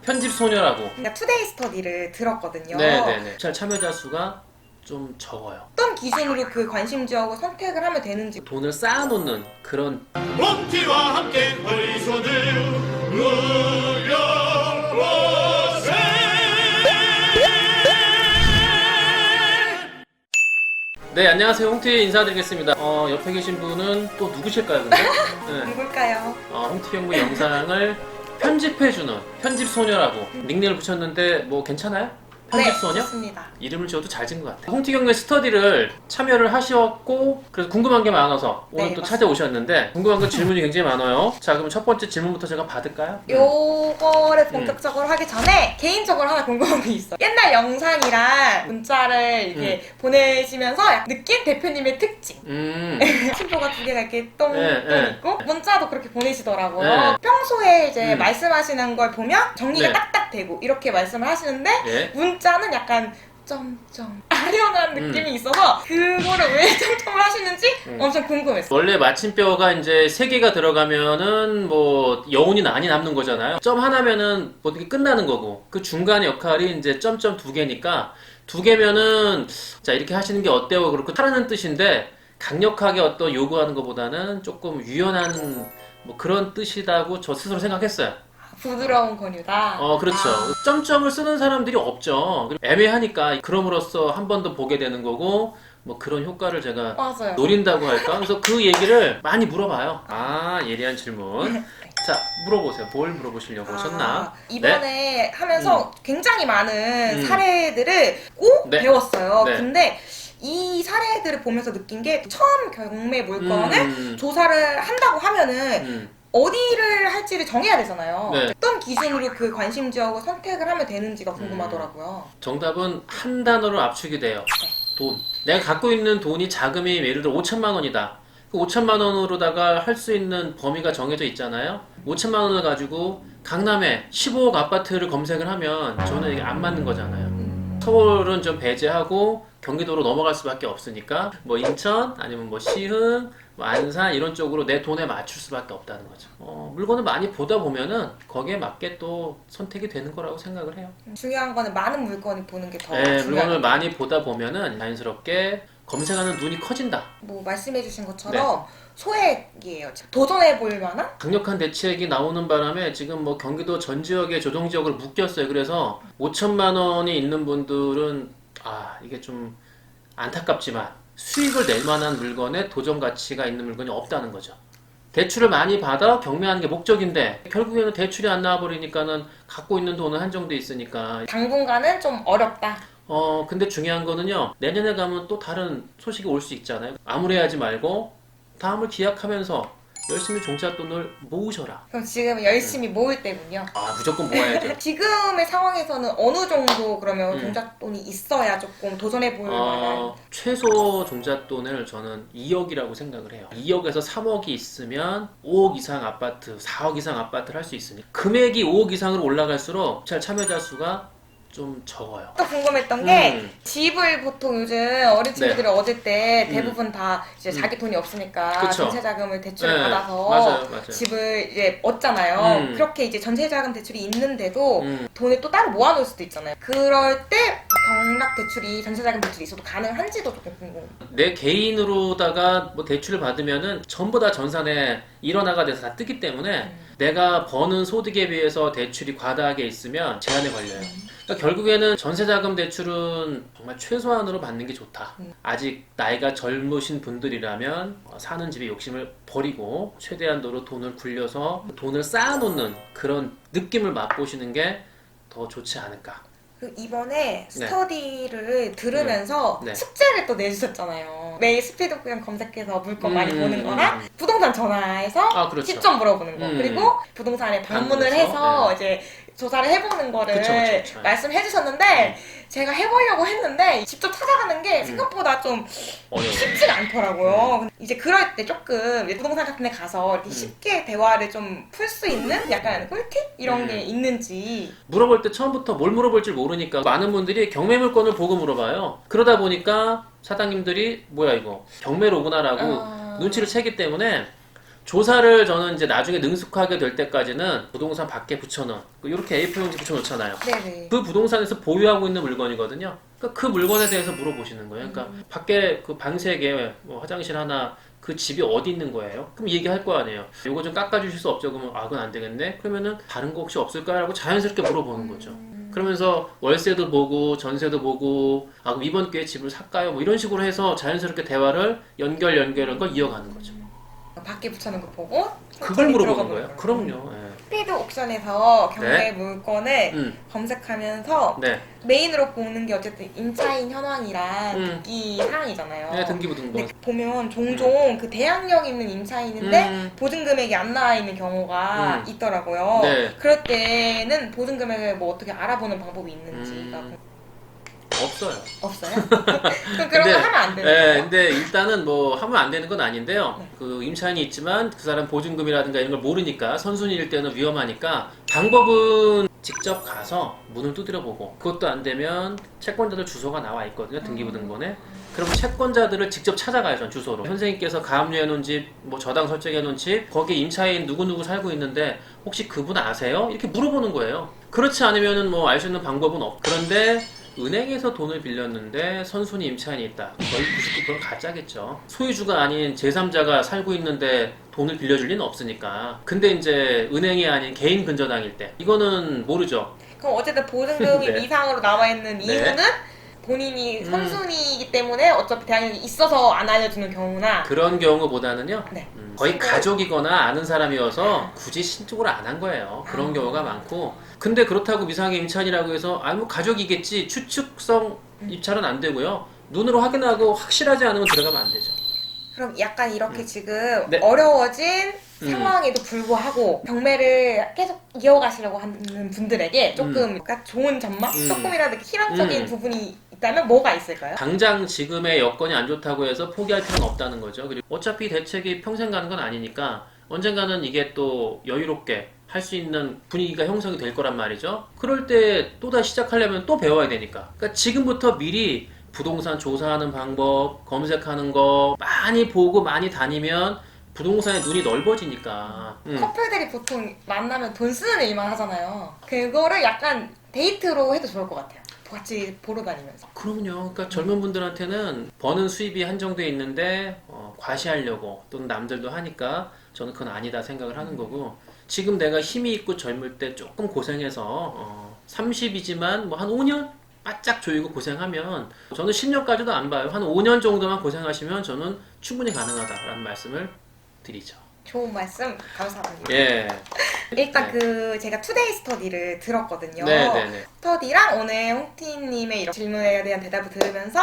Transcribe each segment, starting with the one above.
편집 소녀라고. 그러니까 투데이 스터디를 들었거든요. 네네네. 잘 참여자 수가 좀 적어요. 어떤 기준으로 그 관심 지역을 선택을 하면 되는지. 돈을 쌓아놓는 그런. 홈티와 함께 우리 손을 올려보세. 네, 안녕하세요. 홍티 인사드리겠습니다. 옆에 계신 분은 또 누구실까요, 근데? 네. 누굴까요? 홍티 형부 영상을 편집해주는 편집 소녀라고 닉네임을 붙였는데 뭐 괜찮아요? 편집 소녀? 좋습니다. 이름을 지어도 잘 지은 것 같아요. 홍티 경매 스터디를 참여를 하셨고, 그래서 궁금한 게 많아서 오늘 네, 또 맞습니다. 찾아오셨는데, 궁금한 거 질문이 굉장히 많아요. 자, 그럼 첫 번째 질문부터 제가 받을까요? 요거를 본격적으로 하기 전에 개인적으로 하나 궁금한 게 있어. 옛날 영상이랑 문자를 이렇게 보내시면서 약간 느낀 대표님의 특징. 친구가 두 개가 이렇게 똥 있고 문자도 그렇게 보내시더라고요. 네. 평소에 이제 말씀하시는 걸 보면 정리가 네. 딱딱 되고 이렇게 말씀을 하시는데 예. 문자는 약간 점점 아련한 느낌이 있어서 그거를 왜 점점을 하시는지 엄청 궁금했어요. 원래 마침표가 이제 3개가 들어가면은 뭐 여운이 많이 남는 거잖아요. 점 하나면은 뭐 어떻게 끝나는 거고, 그 중간 역할이 이제 점점 2개니까 2개면은 자 이렇게 하시는 게 어때요? 그렇고 하라는 뜻인데 강력하게 어떤 요구하는 것보다는 조금 유연한 뭐 그런 뜻이라고 저 스스로 생각했어요. 부드러운 권유다. 그렇죠. 점점을 쓰는 사람들이 없죠. 애매하니까 그럼으로써 한 번 더 보게 되는 거고, 뭐 그런 효과를 제가 맞아요. 노린다고 할까? 그래서 그 얘기를 많이 물어봐요. 아, 예리한 질문. 자, 물어보세요. 뭘 물어보시려고 하셨나? 이번에 네? 하면서 굉장히 많은 사례들을 꼭 네. 배웠어요. 네. 근데 이 사례들을 보면서 느낀 게 처음 경매 물건을 조사를 한다고 하면은 어디를 할지를 정해야 되잖아요. 네. 어떤 기준으로 그 관심 지역을 선택을 하면 되는지가 궁금하더라고요. 정답은 한 단어로 압축이 돼요. 돈. 내가 갖고 있는 돈이 자금이 예를 들어 5천만 원이다. 그 5천만 원으로다가 할 수 있는 범위가 정해져 있잖아요. 5천만 원을 가지고 강남에 15억 아파트를 검색을 하면 저는 이게 안 맞는 거잖아요. 서울은 좀 배제하고 경기도로 넘어갈 수밖에 없으니까 뭐 인천 아니면 뭐 시흥, 뭐 안산 이런 쪽으로 내 돈에 맞출 수밖에 없다는 거죠. 물건을 많이 보다 보면은 거기에 맞게 또 선택이 되는 거라고 생각을 해요. 중요한 거는 많은 물건을 보는 게 더 네, 중요해요. 물건을 많이 보다 보면은 자연스럽게 검색하는 눈이 커진다. 뭐 말씀해주신 것처럼 소액이에요. 도전해볼 만한? 강력한 대책이 나오는 바람에 지금 뭐 경기도 전 지역에 조정 지역을 묶였어요. 그래서 5천만 원이 있는 분들은 이게 좀 안타깝지만 수익을 낼 만한 물건에 도전 가치가 있는 물건이 없다는 거죠. 대출을 많이 받아 경매하는 게 목적인데 결국에는 대출이 안 나와버리니까는 갖고 있는 돈은 한정돼 있으니까. 당분간은 좀 어렵다. 근데 중요한 거는요, 내년에 가면 또 다른 소식이 올 수 있잖아요. 암울해하지 말고 다음을 기약하면서 열심히 종잣돈을 모으셔라. 그럼 지금 열심히 모을 때군요. 무조건 모아야죠. 지금의 상황에서는 어느 정도 그러면 종잣돈이 있어야 조금 도전해볼 만한? 최소 종잣돈을 저는 2억이라고 생각을 해요. 2억에서 3억이 있으면 5억 이상 아파트, 4억 이상 아파트를 할 수 있으니까 금액이 5억 이상으로 올라갈수록 잘 참여자 수가 좀 적어요. 또 궁금했던 게 집을 보통 요즘 어린 친구들이 얻을 때 대부분 다 이제 자기 돈이 없으니까 그쵸. 전세자금을 대출을 네, 받아서 맞아요. 집을 이제 얻잖아요. 그렇게 이제 전세자금 대출이 있는데도 돈을 또 따로 모아놓을 수도 있잖아요. 그럴 때 경락 대출이 전세자금 대출이 있어도 가능한지도 조금 궁금해요. 내 개인으로다가 뭐 대출을 받으면은 전부 다 전산에 일원화가 돼서 다 뜨기 때문에 내가 버는 소득에 비해서 대출이 과다하게 있으면 제한에 걸려요. 그러니까 결국에는 전세자금 대출은 정말 최소한으로 받는 게 좋다. 아직 나이가 젊으신 분들이라면 사는 집에 욕심을 버리고 최대한도로 돈을 굴려서 돈을 쌓아놓는 그런 느낌을 맛보시는 게 더 좋지 않을까. 이번에 스터디를 들으면서 네. 숙제를 또 내주셨잖아요. 매일 스피드 그냥 검색해서 물건 많이 보는 거랑 부동산 전화해서 그렇죠. 시점 물어보는 거 그리고 부동산에 방문을 해서 이제 조사를 해보는 거를 그쵸. 말씀해 주셨는데 제가 해보려고 했는데 직접 찾아가는 게 생각보다 좀 쉽지가 않더라고요. 이제 그럴 때 조금 부동산 같은 데 가서 이렇게 쉽게 대화를 좀 풀 수 있는 약간 꿀팁? 이런 게 있는지. 물어볼 때 처음부터 뭘 물어볼지 모르니까 많은 분들이 경매 물건을 보고 물어봐요. 그러다 보니까 사장님들이 뭐야 이거 경매로 오구나 라고 눈치를 채기 때문에 조사를 저는 이제 나중에 능숙하게 될 때까지는 부동산 밖에 붙여놓은 이렇게 A4용지 붙여놓잖아요. 네네. 그 부동산에서 보유하고 있는 물건이거든요. 그러니까 그 물건에 대해서 물어보시는 거예요. 그러니까 밖에 그 방 3개, 뭐 화장실 하나, 그 집이 어디 있는 거예요? 그럼 얘기할 거 아니에요. 이거 좀 깎아주실 수 없죠? 그러면 아, 그건 안 되겠네. 그러면은 다른 거 혹시 없을까라고 자연스럽게 물어보는 거죠. 그러면서 월세도 보고 전세도 보고 아, 그럼 이번 기회에 집을 살까요? 뭐 이런 식으로 해서 자연스럽게 대화를 연결한 걸 이어가는 거죠. 밖에 붙여놓은 거 보고 그걸 천천히 물어보는 들어가 거예요. 보는 그럼요. 예. 스피드 옥션에서 경매 네. 물건을 검색하면서 네. 메인으로 보는 게 어쨌든 임차인 현황이랑 음. 등기 사항이잖아요. 네, 등기부 등본. 근데 보면 종종 그 대항력 있는 임차인인데 보증 금액이 안 나와 있는 경우가 있더라고요. 네. 그럴 때는 보증 금액을 뭐 어떻게 알아보는 방법이 있는지가 없어요. 없어요? 그럼 그런 거 하면 안 되는 네, 거예요? 근데 일단은 뭐 하면 안 되는 건 아닌데요. 네. 그 임차인이 있지만 그 사람 보증금이라든가 이런 걸 모르니까 선순위일 때는 위험하니까 방법은 직접 가서 문을 두드려 보고 그것도 안 되면 채권자들 주소가 나와 있거든요. 등기부 등본에. 그러면 채권자들을 직접 찾아가요. 전 주소로. 선생님께서 가압류해 놓은 집, 뭐 저당 설정해 놓은 집, 거기에 임차인 누구누구 살고 있는데 혹시 그분 아세요? 이렇게 물어보는 거예요. 그렇지 않으면은 뭐 알 수 있는 방법은 없고. 그런데 은행에서 돈을 빌렸는데 선순위 임차인이 있다. 거의 99%는 가짜겠죠. 소유주가 아닌 제3자가 살고 있는데 돈을 빌려줄 리는 없으니까. 근데 이제 은행이 아닌 개인 근저당일 때 이거는 모르죠. 그럼 어쨌든 보증금이 네. 미상으로 나와 있는 네. 이유는 본인이 선순위이기 때문에 어차피 대항력이 있어서 안 알려주는 경우나 그런 경우보다는요. 네. 거의 가족이거나 아는 사람이어서 굳이 신중을 안 한 거예요. 그런 경우가 많고. 근데 그렇다고 미상의 임차인이라고 해서 아, 뭐 가족이겠지 추측성 입찰은 안 되고요. 눈으로 확인하고 확실하지 않으면 들어가면 안 되죠. 그럼 약간 이렇게 지금 네. 어려워진 상황에도 불구하고 경매를 계속 이어가시려고 하는 분들에게 조금 약간 좋은 전망? 조금이라도 희망적인 부분이 있다면 뭐가 있을까요? 당장 지금의 여건이 안 좋다고 해서 포기할 필요는 없다는 거죠. 그리고 어차피 대책이 평생 가는 건 아니니까 언젠가는 이게 또 여유롭게 할 수 있는 분위기가 형성이 될 거란 말이죠. 그럴 때 또다시 시작하려면 또 배워야 되니까. 그러니까 지금부터 미리 부동산 조사하는 방법, 검색하는 거 많이 보고 많이 다니면 부동산에 눈이 넓어지니까. 커플들이 보통 만나면 돈 쓰는 일만 하잖아요. 그거를 약간 데이트로 해도 좋을 것 같아요. 같이 보러 다니면서. 그럼요. 그러니까 젊은 분들한테는 버는 수입이 한정돼 있는데 과시하려고 또는 남들도 하니까 저는 그건 아니다 생각을 하는 거고 지금 내가 힘이 있고 젊을 때 조금 고생해서 30이지만 뭐 한 5년 바짝 조이고 고생하면 저는 10년까지도 안 봐요. 한 5년 정도만 고생하시면 저는 충분히 가능하다라는 말씀을 드리죠. 좋은 말씀 감사합니다. 예. 일단 네. 그 제가 투데이 스터디를 들었거든요. 네네네. 스터디랑 오늘 홍티님의 이런 질문에 대한 대답을 들으면서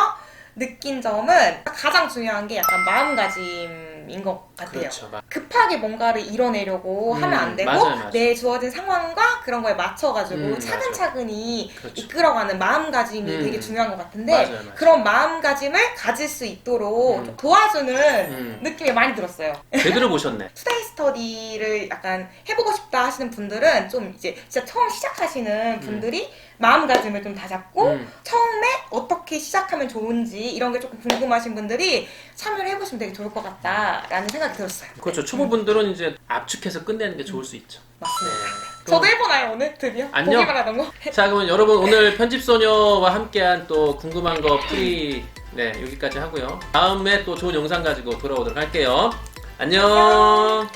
느낀 점은 가장 중요한 게 약간 마음가짐인 것 같아요. 그렇죠. 급하게 뭔가를 이뤄내려고 하면 안 되고 맞아요. 내 주어진 상황과 그런 거에 맞춰가지고 맞아요. 차근차근히 그렇죠. 이끌어가는 마음가짐이 되게 중요한 것 같은데 맞아요. 그런 마음가짐을 가질 수 있도록 좀 도와주는 느낌이 많이 들었어요. 제대로 보셨네. 투데이 스터디를 약간 해보고 싶다 하시는 분들은 좀 이제 진짜 처음 시작하시는 분들이 마음가짐을 좀 다잡고 처음에 어떻게 시작하면 좋은지 이런 게 조금 궁금하신 분들이 참여를 해보시면 되게 좋을 것 같다라는 생각이 들었어요. 그렇죠. 초보분들은 이제 압축해서 끝내는 게 좋을 수 있죠. 맞습니다. 네. 저도 해보나요 오늘 드디어? 안녕. 보기만 하던 거? 자, 그러면 여러분 오늘 편집소녀와 함께한 또 궁금한 거 풀이 네 여기까지 하고요. 다음에 또 좋은 영상 가지고 돌아오도록 할게요. 안녕.